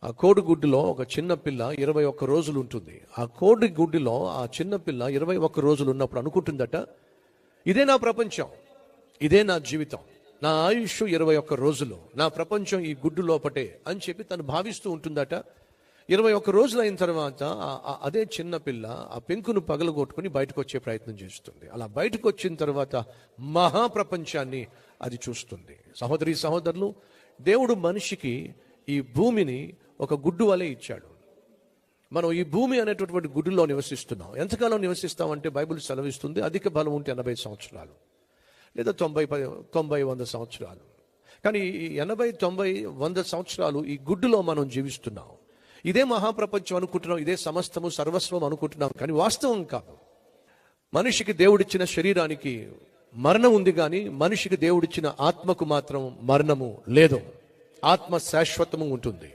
ఆ కోడిగుడ్డులో ఒక చిన్న పిల్ల 21 రోజులు ఉంటుంది. ఆ కోడిగుడ్డులో ఆ చిన్న పిల్ల 21 రోజులు ఉన్నప్పుడు అనుకుంటుందట, ఇదే నా ప్రపంచం, ఇదే నా జీవితం, నా ఆయుష్ 21 రోజులు, నా ప్రపంచం ఈ గుడ్డు లోపటే అని చెప్పి తను భావిస్తూ ఉంటుందట. 21 రోజులు అయిన తర్వాత అదే చిన్న పిల్ల ఆ పెంకును పగలగొట్టుకుని బయటకు వచ్చే ప్రయత్నం చేస్తుంది. అలా బయటకు వచ్చిన తర్వాత మహాప్రపంచాన్ని అది చూస్తుంది. సహోదరి సహోదరులు, దేవుడు మనిషికి ఈ భూమిని ఒక గుడ్డు వలె ఇచ్చాడు. మనం ఈ భూమి అనేటటువంటి గుడ్డులో నివసిస్తున్నాం. ఎంతకాలం నివసిస్తామంటే బైబిల్ సెలవిస్తుంది, అధిక బలం ఉంటే 80 సంవత్సరాలు లేదా 90-100 సంవత్సరాలు. కానీ ఈ 80-90-100 సంవత్సరాలు ఈ గుడ్డులో మనం జీవిస్తున్నాం. ఇదే మహాప్రపంచం అనుకుంటున్నాం, ఇదే సమస్తము సర్వస్వం అనుకుంటున్నాం. కానీ వాస్తవం కాదు. మనిషికి దేవుడిచ్చిన శరీరానికి మరణం ఉంది, కానీ మనిషికి దేవుడిచ్చిన ఆత్మకు మాత్రం మరణము లేదు. ఆత్మ శాశ్వతము ఉంటుంది.